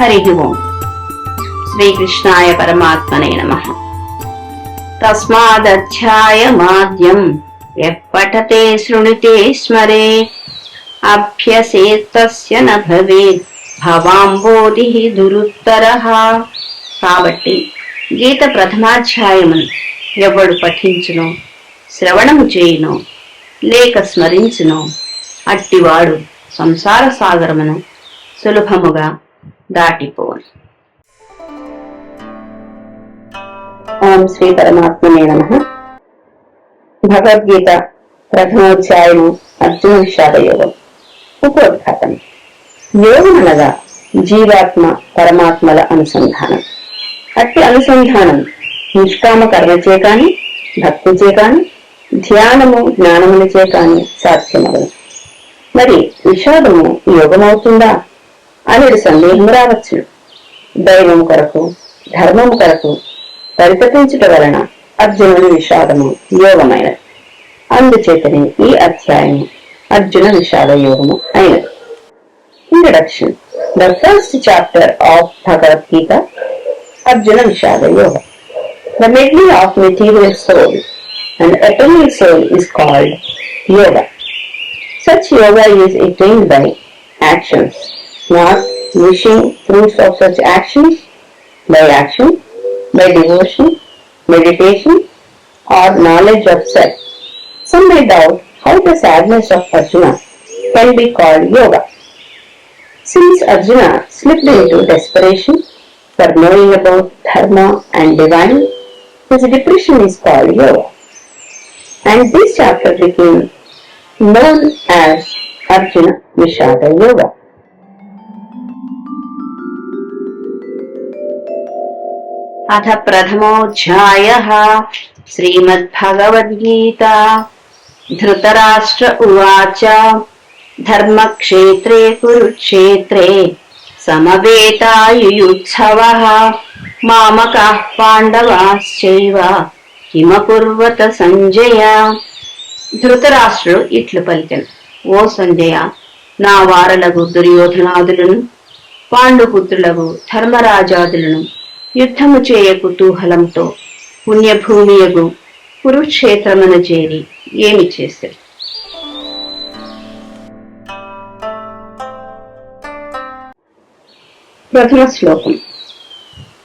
హరి ఓం. శ్రీకృష్ణాయ పరమాత్మనే నమః. తస్మాదధ్యాయమాద్యం యః పఠతే శృణుతే స్మరే అభ్యసేత్తస్య న భవేత్ భవాంబోధిః దురుత్తరః. కాబట్టి గీత ప్రథమాధ్యాయమును ఎవడు పఠించునో, శ్రవణము చేయునో, లేక స్మరించునో అట్టివాడు సంసార సాగరమును సులభముగా దాటిపోను. ఓం శ్రీ పరమాత్మనే నమః. భగవద్గీత ప్రథమోధ్యాయము అర్జున విషాద యోగం. ఉపోద్ఘాతం. యోగం అనగా జీవాత్మ పరమాత్మల అనుసంధానం. అట్టి అనుసంధానం నిష్కామ కర్మచే కాని, భక్తిచే కాని, ధ్యానము జ్ఞానములచే కాని సాధ్యమవదు. మరి విషాదము యోగమవుతుందా అనేది సందేహం రావచ్చు. దైవం కొరకు, ధర్మము కొరకు పరితపించుట వలన అర్జునుని విషాదము యోగమైనది. అందుచేతనే ఈ అధ్యాయము అర్జున విషాద యోగము అయినది. Introduction. The first chapter of భగవద్ గీత, Arjuna Vishada Yoga. The medley of material soul and eternal soul is called yoga. Such yoga is attained by actions, not wishing fruits of such actions, by action, by devotion, meditation, or knowledge of self. Some may doubt how the sadness of Arjuna can be called yoga. Since Arjuna slipped into desperation for knowing about dharma and divine, his depression is called yoga. And this chapter became known as Arjuna Vishada Yoga. అథ ప్రథమోధ్యాయః శ్రీమద్భగవద్గీతా. ధృతరాష్ట్ర ఉవాచ ధర్మక్షేత్రే కురుక్షేత్రే సమవేతాయుయుత్సవః మామకాః పాండవాశ్చైవ కిమకుర్వత సంజయ. ధృతరాష్ట్రుడు ఇట్లు పలికెను. ఓ సంజయ, నా వారలగు దుర్యోధనాదులను, పాండుపుత్రులకు ధర్మరాజాదులను యుద్ధము చేయ కుతూహలంతో పుణ్యభూమియగు కురుక్షేత్రమున చేరి ఏమి చేశారు? ప్రథమ శ్లోకం.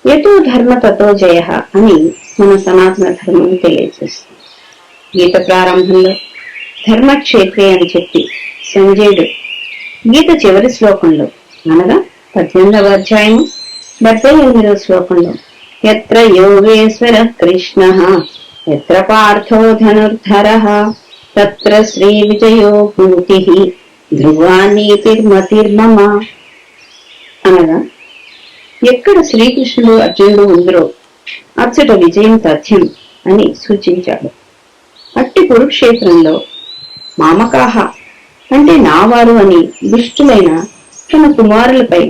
యతో ధర్మ తతో జయ అని మన సనాతన ధర్మం తెలియజేస్తుంది. గీత ప్రారంభంలో ధర్మక్షేత్రే అని చెప్పి సంజయుడు గీత చివరి శ్లోకంలో అనగా 18వ అధ్యాయము 78వ శ్లోకంలో యత్ర యోగేశ్వర కృష్ణ యత్ర పార్థో ధనుర్ధరః తత్ర శ్రీ విజయో భూతి ధ్రువా నీతిర్మతిర్మమ అనగా ఎక్కడ శ్రీకృష్ణుడు అర్జునుడు ఉందరో అచ్చట విజయం తథ్యం అని సూచించాడు. అట్టి కురుక్షేత్రంలో మామకాహ అంటే నావారు అని దుష్టులైన తన కుమారులపై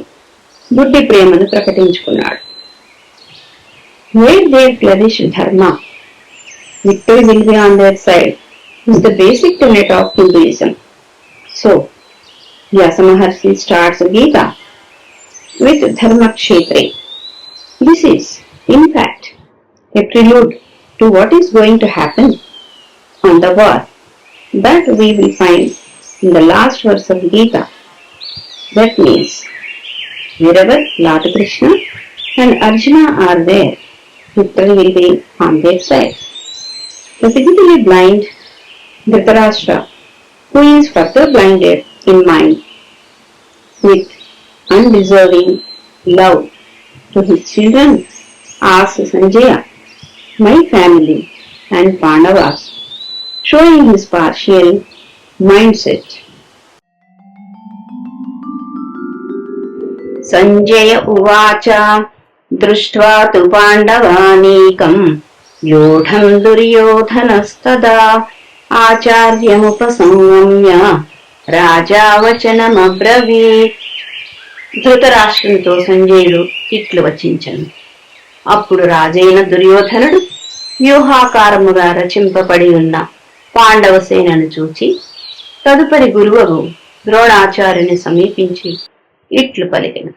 బుద్ధి ప్రేమను ప్రకటించుకున్నాడు. Where they flourish dharma, victory will be on their side is the basic tenet of Hinduism. So, Vyasa Maharshi starts Gita with Dharma Kshetre. This is, in fact, a prelude to what is going to happen on the war that we will find in the last verse of Gita. That means, wherever Lord Krishna and Arjuna are there, victory will be on their side. The physically blind Dhritarashtra, who is further blinded in mind with undeserving love to his children, asks Sanjaya, my family and Pandavas, showing his partial mindset. Sanjaya ఉవాచ దృష్ట్వా తు పాండవానీకం వ్యూఢం దుర్యోధనస్తదా ఆచార్యముపసంగమ్య రాజా వచనమబ్రవీత్. ధృతరాష్ట్రునితో సంజయుడు ఇట్లు వచించెను. అప్పుడు రాజైన దుర్యోధనుడు వ్యూహాకారముగా రచింపబడి ఉన్న పాండవ సేనను చూచి తదుపరి గురువు ద్రోణాచార్యుని సమీపించి ఇట్లు పలికెను.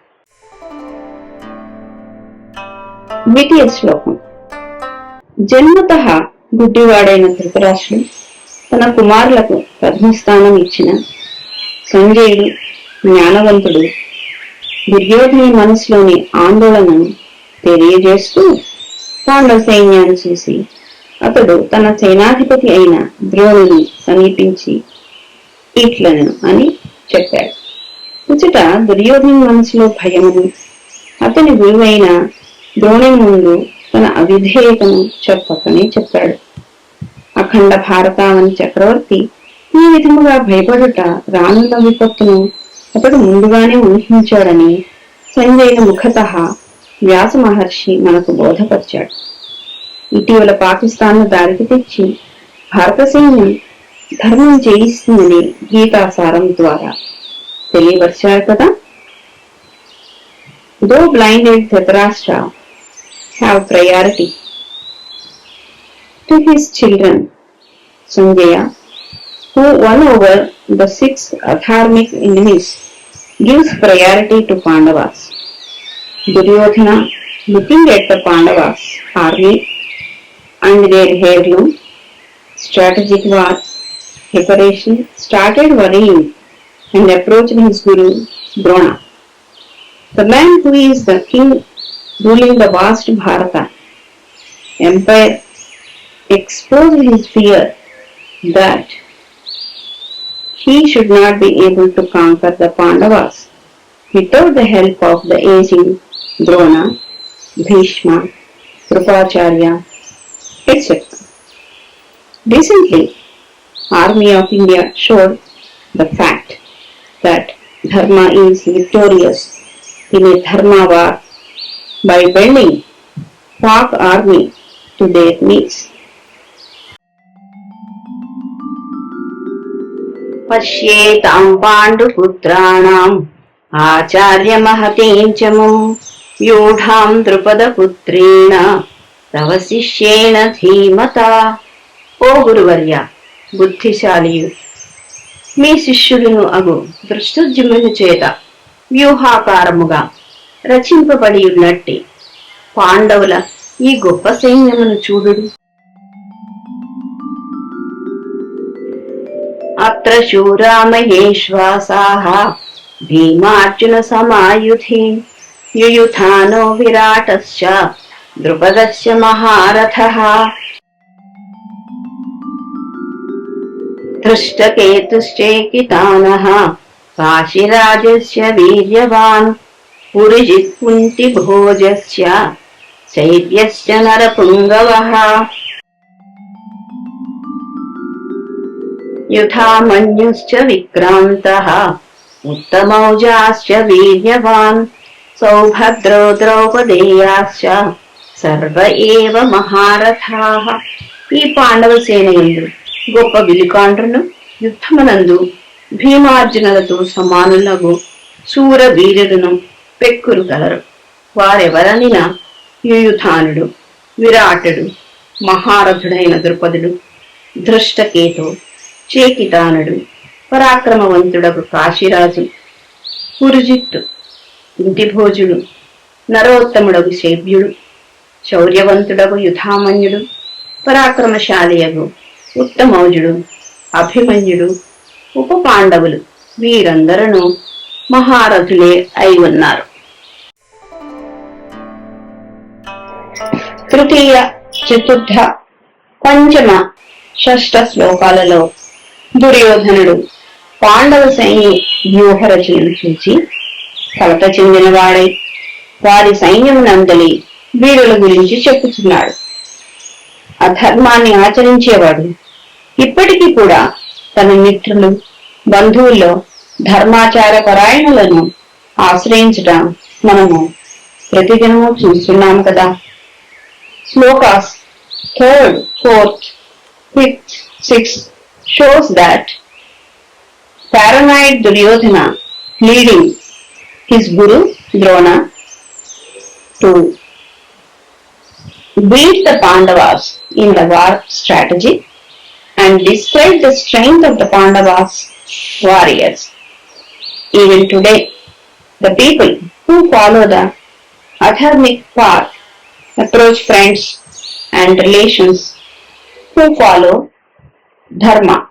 ద్వితీయ శ్లోకం. జన్మతః గుడ్డివాడైన ధృతరాష్ట్రుడు తన కుమారులకు ప్రథమ స్థానం ఇచ్చిన సంజయుడు జ్ఞానవంతుడు దుర్యోధని మనసులోని ఆందోళనను తెలియజేస్తూ పాండవ సైన్యాన్ని చూసి అతడు తన సేనాధిపతి అయిన ద్రోణుని సమీపించి ఇట్లను అని చెప్పాడు. ఇచ్చట దుర్యోధని మనసులో భయమును అతని గురువైన ద్రోణుని ముందు తన అవిధేయతను చెప్పకనే చెప్పాడు. అఖండ భారతావని చక్రవర్తి ఈ విధముగా భయపడుట రానున్న విపత్తును అతడు ముందుగానే ఊహించాడని సంజయుని ముఖతః వ్యాస మహర్షి మనకు బోధపరిచాడు. ఇటీవల పాకిస్తాన్ దారికి తెచ్చి భారత సైన్యం ధర్మం జయిస్తుందని గీతాసారం ద్వారా తెలియపరిచారు కదా. Though blinded Dhritarashtra have priority to his children, Sanjaya, who won over the 6 adharmic enemies, gives priority to Pandavas. Duryodhana, looking at the Pandavas' army and their heirloom, strategic war preparation, started worrying and approached his guru Drona. The man who is the king ruling the vast Bharata empire exposed his fear that he should not be able to conquer the Pandavas without the help of the aging Drona, Bhishma, Krupacharya, etc. Recently, Army of India showed the fact that Dharma is victorious in a Dharma war by bending Pak army to their needs. Pasyetam Panduputraణం ఆచార్య మహతీం చ మం వ్యూఢాం ద్రుపదపుత్రేణ తవ శిష్యేణ ధీమతా. ఓ గురువర్య, బుద్ధిశాలియు మీ శిష్యులను అగు దృష్టద్యుమ్నుని చేత వ్యూహాకారముగా రచింపబడి ఉన్నట్టి పాండవుల ఈ గొప్ప సైన్యమును చూడుడు. అత్ర శూరా మహేశ్వాసాః భీమార్జున సమాయుధి యుయుధానో విరాటశ్చ ద్రుపదశ్చ మహారథః. దృష్టకేతుశ్చేకితానః కాశీరాజస్య వీర్యవాన్ పురిజిత్ కుంతిభోజస్య శైవ్యశ్చ నరపుంగవః. యుధామన్యుశ్చ విక్రాంతః ఉత్తమౌజాశ్చ వీర్యవాన్ సౌభద్రో ద్రౌపదేయాశ్చ సర్వ ఏవ మహారథాః. ఈ పాండవ సేనయందు గొప్ప విలుకాండ్రును యుద్ధమునందు భీమార్జునులతో సమానులకు శూర వీరులను పెక్కురు గలరు. వారెవరనినా యుయుధానుడు, విరాటుడు, మహారథుడైన ద్రుపదుడు, దృష్టకేతు, చేకితానుడు, పరాక్రమవంతుడకు కాశీరాజు, పురుజిత్తు, ఇంటిభోజుడు, నరోత్తముడకు శైవ్యుడు, శౌర్యవంతుడకు యుధామన్యుడు, పరాక్రమశాలియగు ఉత్తమౌజుడు, అభిమన్యుడు, ఉప పాండవులు వీరందరూ మహారథులే అయి ఉన్నారు. తృతీయ, చతుర్థ, పంచమ, షష్ఠ శ్లోకాలలో దుర్యోధనుడు పాండవ సైన్య వ్యూహ రచనను చూచి కలత చెందినవాడై వారి సైన్యమునందలి వీరుల గురించి చెప్పుచున్నాడు. అధర్మాన్ని ఆచరించేవాడు ఇప్పటికీ కూడా తన మిత్రులు, బంధువుల్లో ధర్మాచార పరాయణులను ఆశ్రయించటం మనము ప్రతిదినము చూస్తున్నాము కదా. Shlokas 3rd, 4th, 5th, 6th shows that paranoid Duryodhana leading his guru Drona to beat the Pandavas in the war strategy and describe the strength of the Pandavas warriors. Even today, the people who follow the adharmic path approach friends and relations who follow dharma.